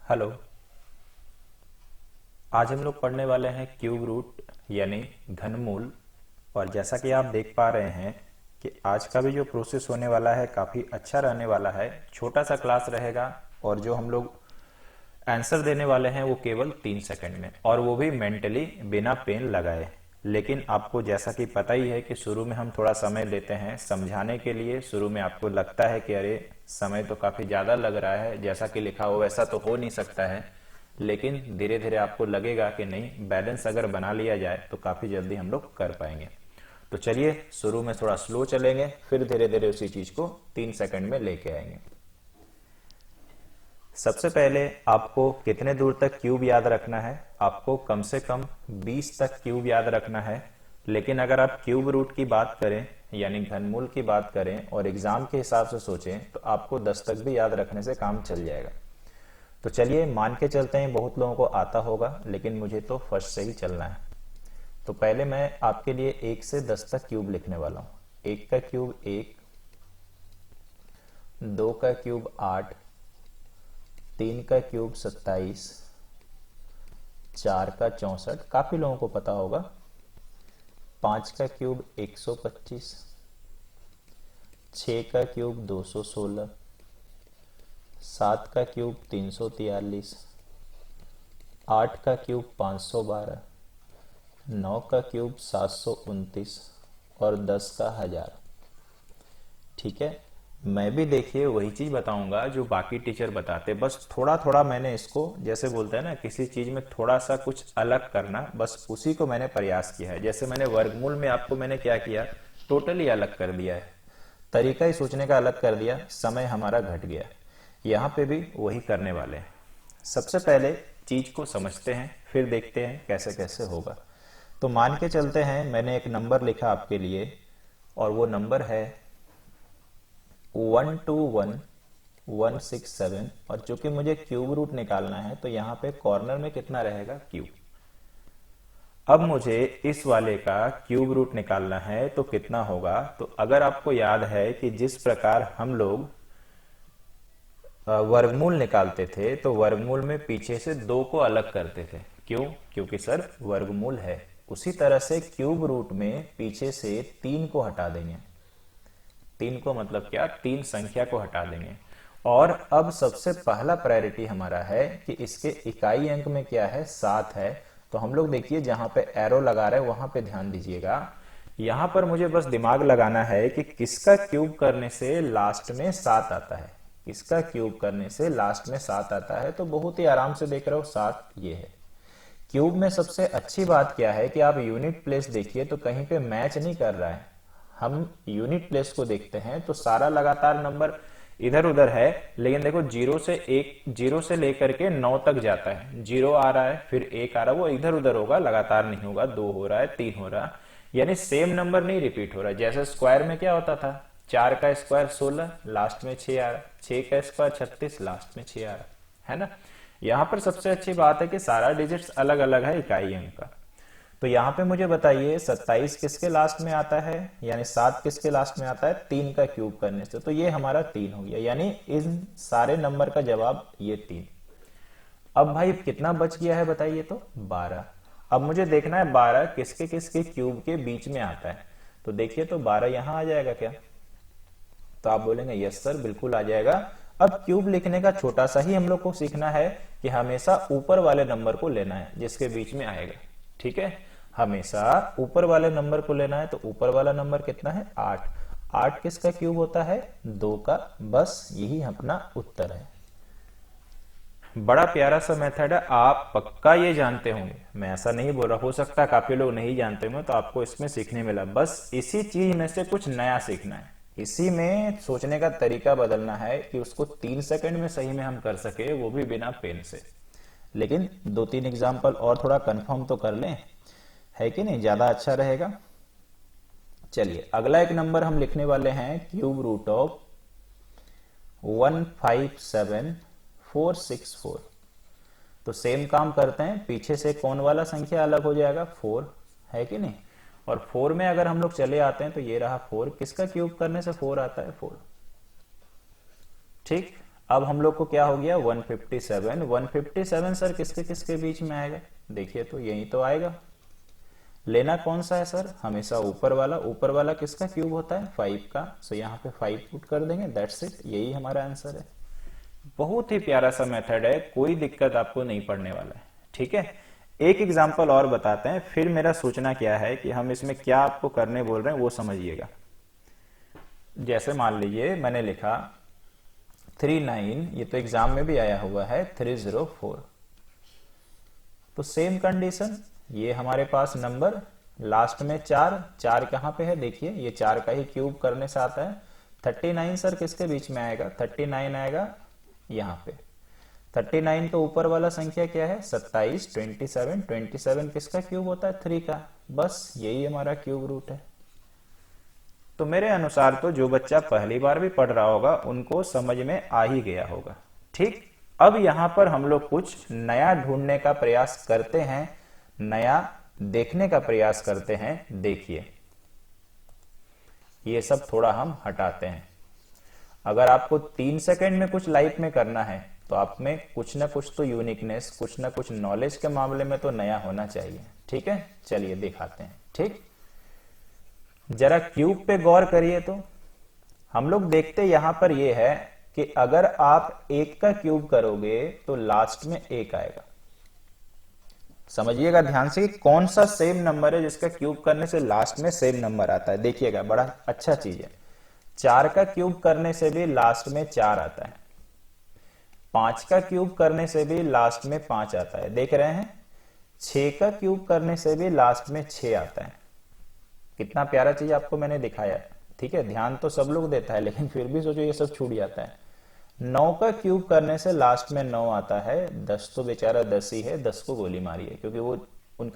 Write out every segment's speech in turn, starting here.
Hello. आज हम लोग पढ़ने वाले हैं क्यूब रूट यानी घनमूल। और जैसा कि आप देख पा रहे हैं कि आज का भी जो प्रोसेस होने वाला है काफ़ी अच्छा रहने वाला है। छोटा सा क्लास रहेगा और जो हम लोग आंसर देने वाले हैं वो केवल 3 सेकंड में, और वो भी मेंटली बिना पेन लगाए। लेकिन आपको जैसा कि पता ही है कि शुरू में हम थोड़ा समय लेते हैं समझाने के लिए। शुरू में आपको लगता है कि अरे समय तो काफ़ी ज़्यादा लग रहा है, जैसा कि लिखा हो वैसा तो हो नहीं सकता है। लेकिन धीरे धीरे आपको लगेगा कि नहीं, बैलेंस अगर बना लिया जाए तो काफ़ी जल्दी हम लोग कर पाएंगे। तो चलिए शुरू में थोड़ा स्लो चलेंगे, फिर धीरे धीरे उसी चीज़ को 3 सेकंड में लेके आएंगे। सबसे पहले आपको कितने दूर तक क्यूब याद रखना है? आपको कम से कम 20 तक क्यूब याद रखना है। लेकिन अगर आप क्यूब रूट की बात करें यानी घनमूल की बात करें और एग्जाम के हिसाब से सोचें तो आपको 10 तक भी याद रखने से काम चल जाएगा। तो चलिए मान के चलते हैं बहुत लोगों को आता होगा, लेकिन मुझे तो फर्स्ट से ही चलना है। तो पहले मैं आपके लिए 1 से 10 तक क्यूब लिखने वाला हूँ। 1 का क्यूब 1, 2 का क्यूब 8, 3 का क्यूब 27, 4 का 64, काफी लोगों को पता होगा। 5 का क्यूब 125, 6 का क्यूब 216, 7 का क्यूब 343, 8 का क्यूब 512, 9 का क्यूब 729 और 10 का 1000। ठीक है, मैं भी देखिए वही चीज बताऊंगा जो बाकी टीचर बताते, बस थोड़ा थोड़ा मैंने इसको, जैसे बोलते हैं ना किसी चीज में थोड़ा सा कुछ अलग करना, बस उसी को मैंने प्रयास किया है। जैसे मैंने वर्गमूल में आपको मैंने क्या किया, टोटली अलग कर दिया है, तरीका ही सोचने का अलग कर दिया, समय हमारा घट गया। यहाँ पे भी वही करने वाले हैं। सबसे पहले चीज को समझते हैं, फिर देखते हैं कैसे कैसे होगा। तो मान के चलते हैं मैंने एक नंबर लिखा आपके लिए, और वो नंबर है 121167। और चूंकि मुझे क्यूब रूट निकालना है तो यहाँ पे कॉर्नर में कितना रहेगा, क्यूब। अब मुझे इस वाले का क्यूब रूट निकालना है तो कितना होगा। तो अगर आपको याद है कि जिस प्रकार हम लोग वर्गमूल निकालते थे तो वर्गमूल में पीछे से 2 को अलग करते थे। क्यों? क्योंकि सर वर्गमूल है। उसी तरह से क्यूब रूट में पीछे से 3 को हटा देंगे। 3 को मतलब क्या, 3 संख्या को हटा देंगे। और अब सबसे पहला प्रायोरिटी हमारा है कि इसके इकाई अंक में क्या है, 7 है। तो हम लोग देखिए जहां पे एरो लगा रहे हैं वहां पे ध्यान दीजिएगा। यहां पर मुझे बस दिमाग लगाना है कि किसका क्यूब करने से लास्ट में 7 आता है। किसका क्यूब करने से लास्ट में 7 आता है, तो बहुत ही आराम से देख रहे हो 7 ये है। क्यूब में सबसे अच्छी बात क्या है कि आप यूनिट प्लेस देखिए तो कहीं पे मैच नहीं कर रहा है। हम यूनिट प्लेस को देखते हैं तो सारा लगातार नंबर इधर उधर है, लेकिन देखो 0 से लेकर के 9 तक जाता है। 0 आ रहा है, फिर 1 आ रहा है, वो इधर उधर होगा, लगातार नहीं होगा। 2 हो रहा है, 3 हो रहा है, यानी सेम नंबर नहीं रिपीट हो रहा है। जैसे स्क्वायर में क्या होता था, 4 का स्क्वायर 16, लास्ट में 6 आ रहा, 6 का स्क्वायर 36, लास्ट में 6 आ रहा है ना। यहाँ पर सबसे अच्छी बात है कि सारा डिजिट्स अलग अलग है इकाई अंक का। तो यहाँ पे मुझे बताइए 27 किसके लास्ट में आता है, यानी 7 किसके लास्ट में आता है, 3 का क्यूब करने से। तो ये हमारा 3 हो गया, यानी इन सारे नंबर का जवाब ये 3। अब भाई कितना बच गया है बताइए, तो 12। अब मुझे देखना है 12 किसके किसके क्यूब के बीच में आता है। तो देखिए तो 12 यहां आ जाएगा क्या? तो आप बोलेंगे यस सर बिल्कुल आ जाएगा। अब क्यूब लिखने का छोटा सा ही हम लोग को सीखना है कि हमेशा ऊपर वाले नंबर को लेना है जिसके बीच में आएगा। ठीक है, हमेशा ऊपर वाले नंबर को लेना है। तो ऊपर वाला नंबर कितना है, 8। 8 किसका क्यूब होता है, 2 का। बस यही अपना उत्तर है। बड़ा प्यारा सा मेथड है, आप पक्का ये जानते होंगे, मैं ऐसा नहीं बोल रहा, हो सकता है काफी लोग नहीं जानते होंगे, तो आपको इसमें सीखने मिला। बस इसी चीज में से कुछ नया सीखना है, इसी में सोचने का तरीका बदलना है कि उसको 3 सेकंड में सही में हम कर सके, वो भी बिना पेन से। लेकिन 2-3 एग्जाम्पल और थोड़ा कंफर्म तो कर लें, है कि नहीं, ज्यादा अच्छा रहेगा। चलिए अगला एक नंबर हम लिखने वाले हैं, क्यूब रूट ऑफ 157464। तो सेम काम करते हैं, पीछे से कौन वाला संख्या अलग हो जाएगा, 4, है कि नहीं। और 4 में अगर हम लोग चले आते हैं तो ये रहा 4, किसका क्यूब करने से 4 आता है, 4। ठीक, अब हम लोग को क्या हो गया 157। 157 सर किसके किसके बीच में आएगा, देखिए तो यही तो आएगा। लेना कौन सा है सर, हमेशा ऊपर वाला। ऊपर वाला किसका क्यूब होता है 5 का, सो यहाँ पे 5 पुट कर देंगे, दैट्स इट, यही हमारा आंसर है। बहुत ही प्यारा सा मेथड है, कोई दिक्कत आपको नहीं पड़ने वाला है। ठीक है, एक एग्जांपल और बताते हैं, फिर मेरा सोचना क्या है कि हम इसमें क्या आपको करने बोल रहे हैं वो समझिएगा। जैसे मान लीजिए मैंने लिखा 39, ये तो एग्जाम में भी आया हुआ है 304, तो सेम कंडीशन, ये हमारे पास नंबर लास्ट में 4 कहां पे है, देखिए ये 4 का ही क्यूब करने से आता है। 39 सर किसके बीच में आएगा, 39 आएगा यहां पे। 39 तो ऊपर वाला संख्या क्या है 27, 27, 27 किसका क्यूब होता है 3 का, बस यही हमारा क्यूब रूट है। तो मेरे अनुसार तो जो बच्चा पहली बार भी पढ़ रहा होगा उनको समझ में आ ही गया होगा। ठीक, अब यहां पर हम लोग कुछ नया ढूंढने का प्रयास करते हैं, नया देखने का प्रयास करते हैं। देखिए ये सब थोड़ा हम हटाते हैं। अगर आपको 3 सेकंड में कुछ लाइफ में करना है तो आप में कुछ ना कुछ तो यूनिकनेस, कुछ ना कुछ नॉलेज के मामले में तो नया होना चाहिए। ठीक है, चलिए दिखाते हैं। ठीक, जरा क्यूब पे गौर करिए, तो हम लोग देखते यहां पर यह है कि अगर आप 1 का क्यूब करोगे तो लास्ट में 1 आएगा। समझिएगा ध्यान से कि कौन सा सेम नंबर है जिसका क्यूब करने से लास्ट में सेम नंबर आता है। देखिएगा बड़ा अच्छा चीज है, 4 का क्यूब करने से भी लास्ट में 4 आता है, 5 का क्यूब करने से भी लास्ट में 5 आता है, देख रहे हैं। 6 का क्यूब करने से भी लास्ट में 6 आता है। कितना प्यारा चीज आपको मैंने दिखाया। ठीक है, ध्यान तो सब लोग देता है लेकिन फिर भी सोचो ये सब छूट जाता है। 9 का क्यूब करने से लास्ट में 9 आता है, 10 तो बेचारा 10 ही है, 10 को गोली मारी है क्योंकि वो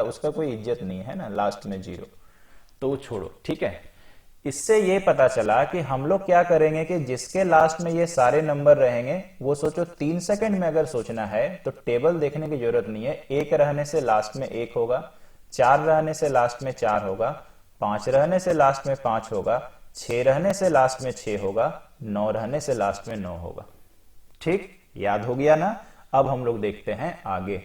उसका कोई इज्जत नहीं है ना, लास्ट में 0, तो छोड़ो। ठीक है, इससे ये पता चला कि हम लोग क्या करेंगे कि जिसके लास्ट में ये सारे नंबर रहेंगे वो सोचो 3 सेकंड में अगर सोचना है तो टेबल देखने की जरूरत नहीं है। 1 रहने से लास्ट में 1 होगा, 4 रहने से लास्ट में 4 होगा, 5 रहने से लास्ट में 5 होगा, 6 रहने से लास्ट में 6 होगा, 9 रहने से लास्ट में 9 होगा। ठीक, याद हो गया ना। अब हम लोग देखते हैं आगे।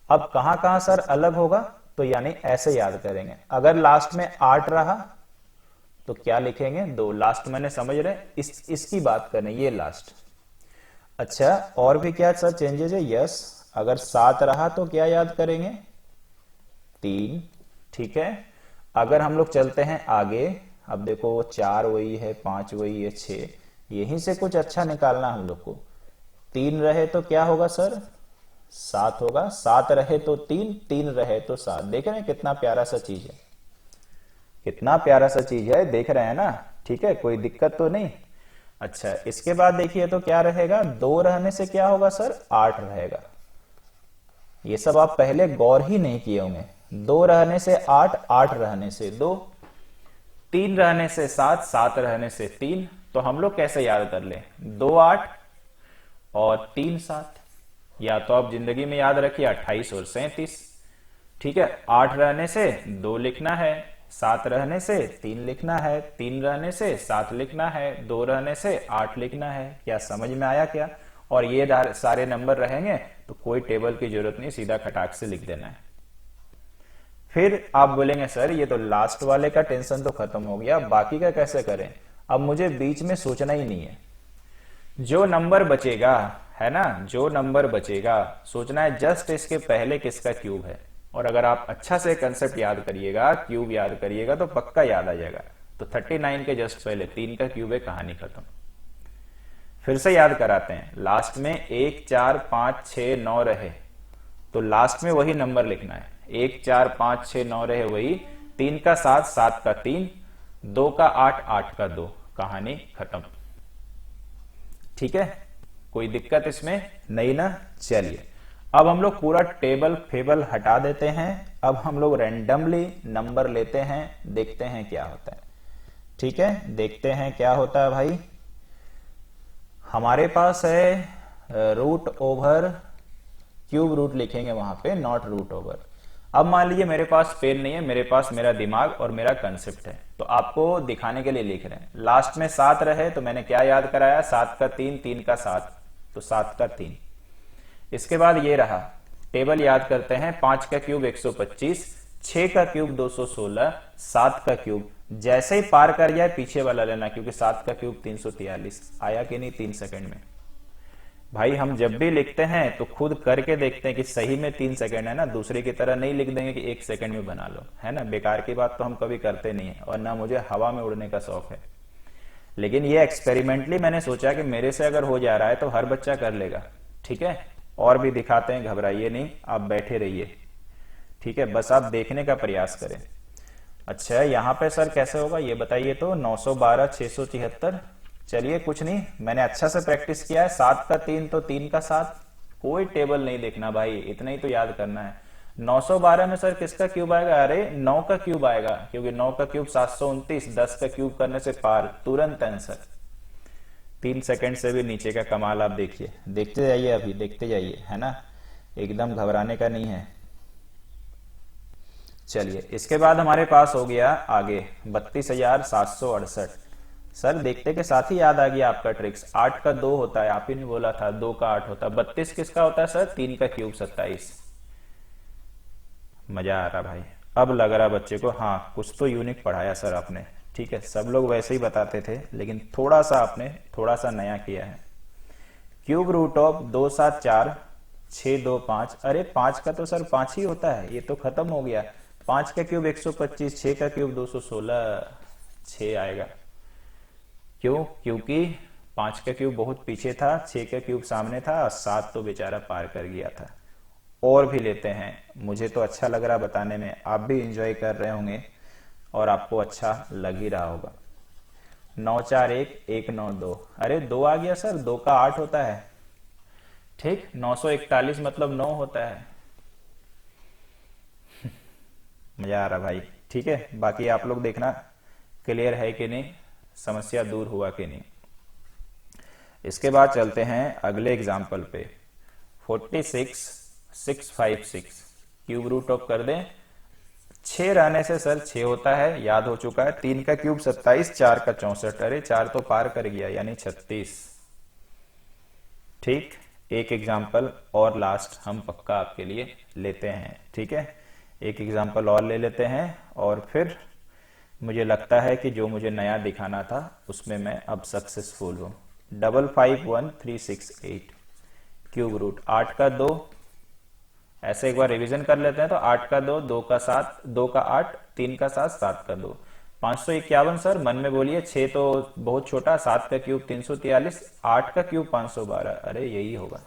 अब कहां कहां सर अलग होगा, तो यानी ऐसे याद करेंगे। अगर लास्ट में 8 रहा तो क्या लिखेंगे 2, लास्ट मैंने समझ रहे, इसकी बात करें, ये लास्ट। अच्छा, और भी क्या सर चेंजेस है, यस। अगर 7 रहा तो क्या याद करेंगे 3। ठीक है, अगर हम लोग चलते हैं आगे, अब देखो 4 वही है, 5 वही है, 6, यहीं से कुछ अच्छा निकालना हम लोग को। 3 रहे तो क्या होगा सर 7 होगा, 7 रहे तो 3, 3 रहे तो 7। देख रहे हैं कितना प्यारा सा चीज है, कितना प्यारा सा चीज है, देख रहे हैं ना। ठीक है, कोई दिक्कत तो नहीं। अच्छा, इसके बाद देखिए तो क्या रहेगा, 2 रहने से क्या होगा सर 8 रहेगा। ये सब आप पहले गौर ही नहीं किए होंगे। 2 रहने से 8, 8 रहने से 2, 3 रहने से 7, 7 रहने से 3। तो हम लोग कैसे याद कर ले, 2 8 और 3 7, या तो आप जिंदगी में याद रखिए 28 और 37। ठीक है, 8 रहने से 2 लिखना है, 7 रहने से 3 लिखना है, 3 रहने से 7 लिखना है, 2 रहने से 8 लिखना है। क्या समझ में आया क्या? और ये सारे नंबर रहेंगे तो कोई टेबल की जरूरत नहीं, सीधा खटाक से लिख देना है। फिर आप बोलेंगे सर ये तो लास्ट वाले का टेंशन तो खत्म हो गया, बाकी का कैसे करें? अब मुझे बीच में सोचना ही नहीं है, जो नंबर बचेगा है ना, जो नंबर बचेगा सोचना है जस्ट इसके पहले किसका क्यूब है। और अगर आप अच्छा से कंसेप्ट याद करिएगा, क्यूब याद करिएगा तो पक्का याद आ जाएगा। तो 39 के जस्ट पहले 3 का क्यूब है, कहानी खत्म। फिर से याद कराते हैं, लास्ट में 1 4 5 6 9 रहे तो लास्ट में वही नंबर लिखना है। 1 4 5 6 9 रहे वही, 3 का 7 7 का 3, 2 का 8 8 का 2, कहानी खत्म। ठीक है, कोई दिक्कत इसमें नहीं ना। चलिए अब हम लोग पूरा टेबल फेबल हटा देते हैं। अब हम लोग रैंडमली नंबर लेते हैं, देखते हैं क्या होता है। ठीक है, देखते हैं क्या होता है भाई। हमारे पास है रूट ओवर क्यूब रूट लिखेंगे वहां पे, नॉट रूट ओवर। अब मान लीजिए मेरे पास पेन नहीं है, मेरे पास मेरा दिमाग और मेरा कंसेप्ट है, तो आपको दिखाने के लिए लिख रहे हैं। लास्ट में 7 रहे तो मैंने क्या याद कराया, 7 का 3, 3 का 7, तो 7 का 3। इसके बाद ये रहा, टेबल याद करते हैं, 5 का क्यूब 125, 6 का क्यूब 216, 7 का क्यूब। जैसे ही पार कर जाए पीछे वाला लेना, क्योंकि 7 का क्यूब 343। आया कि नहीं 3 सेकंड में? भाई हम जब भी लिखते हैं तो खुद करके देखते हैं कि सही में 3 सेकंड है ना, दूसरे की तरह नहीं लिख देंगे कि 1 सेकंड में बना लो, है ना। बेकार की बात तो हम कभी करते नहीं है, और ना मुझे हवा में उड़ने का शौक है। लेकिन ये एक्सपेरिमेंटली मैंने सोचा कि मेरे से अगर हो जा रहा है तो हर बच्चा कर लेगा, ठीक है। और भी दिखाते हैं, घबराइए नहीं, आप बैठे रहिए, ठीक है, बस आप देखने का प्रयास करें। अच्छा, यहां पे सर कैसे होगा ये बताइए तो। 912 673, चलिए कुछ नहीं, मैंने अच्छा से प्रैक्टिस किया है। 7 का 3 तो 3 का 7, कोई टेबल नहीं देखना भाई, इतना ही तो याद करना है। 912 में सर किसका क्यूब आएगा? अरे 9 का क्यूब आएगा, क्योंकि 9 का क्यूब 729, 10 का क्यूब करने से पार, तुरंत आंसर। 3 सेकंड से भी नीचे का कमाल आप देखिए, देखते जाइए, अभी देखते जाइए, है ना, एकदम घबराने का नहीं है। चलिए, इसके बाद हमारे पास हो गया आगे 32,768। सर देखते के साथ ही याद आ गया आपका ट्रिक्स। 8 का 2 होता है, आप ही ने बोला था 2 का 8 होता है। 32 किसका होता है सर? 3 का क्यूब 27। मजा आ रहा भाई, अब लग रहा बच्चे को, हाँ कुछ तो यूनिक पढ़ाया सर आपने, ठीक है। सब लोग वैसे ही बताते थे, लेकिन थोड़ा सा आपने थोड़ा सा नया किया है। Cube root of 2 7 4 6 2 5। अरे 5 का तो सर 5 ही होता है, ये तो खत्म हो गया। 5 का क्यूब 125, 6 का क्यूब 216, 6 आएगा। क्यों? क्योंकि 5 का क्यूब बहुत पीछे था, 6 का क्यूब सामने था, और 7 तो बेचारा पार कर गया था। और भी लेते हैं, मुझे तो अच्छा लग रहा बताने में, आप भी इंजॉय कर रहे होंगे और आपको अच्छा लग ही रहा होगा। 9 4 1 1 9 2। अरे 2 आ गया सर, 2 का 8 होता है, ठीक। 941 मतलब 9 होता है। मजा आ रहा भाई, ठीक है। बाकी आप लोग देखना क्लियर है कि नहीं, समस्या दूर हुआ कि नहीं। इसके बाद चलते हैं अगले एग्जाम्पल पे। 46 656 क्यूब रूट ऑफ कर दें। 6 रहने से सर 6 होता है, याद हो चुका है। 3 का क्यूब 27, 4 का 64। अरे 4 तो पार कर गया, यानी 36, ठीक। एक एग्जाम्पल और लास्ट हम पक्का आपके लिए लेते हैं, ठीक है। एक एग्जाम्पल और ले लेते हैं, और फिर मुझे लगता है कि जो मुझे नया दिखाना था उसमें मैं अब सक्सेसफुल हूं। 551368 क्यूब रूट 8 का 2। ऐसे एक बार रिवीजन कर लेते हैं तो 8 का 2, 2 का 7, 2 का 8, 3 का 7, 7 का 2, 551 सर मन में बोलिए। 6 तो बहुत छोटा, 7 का क्यूब 343, 8 का क्यूब 512। अरे यही होगा।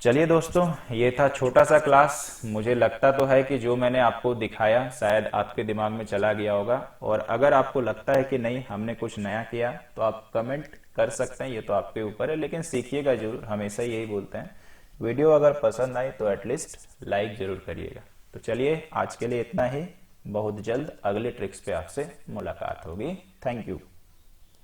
चलिए दोस्तों, ये था छोटा सा क्लास। मुझे लगता तो है कि जो मैंने आपको दिखाया शायद आपके दिमाग में चला गया होगा, और अगर आपको लगता है कि नहीं हमने कुछ नया किया तो आप कमेंट कर सकते हैं, ये तो आपके ऊपर है, लेकिन सीखिएगा जरूर, हमेशा यही बोलते हैं। वीडियो अगर पसंद आई तो एटलीस्ट लाइक जरूर करिएगा। तो चलिए आज के लिए इतना ही, बहुत जल्द अगले ट्रिक्स पे आपसे मुलाकात होगी। Thank you.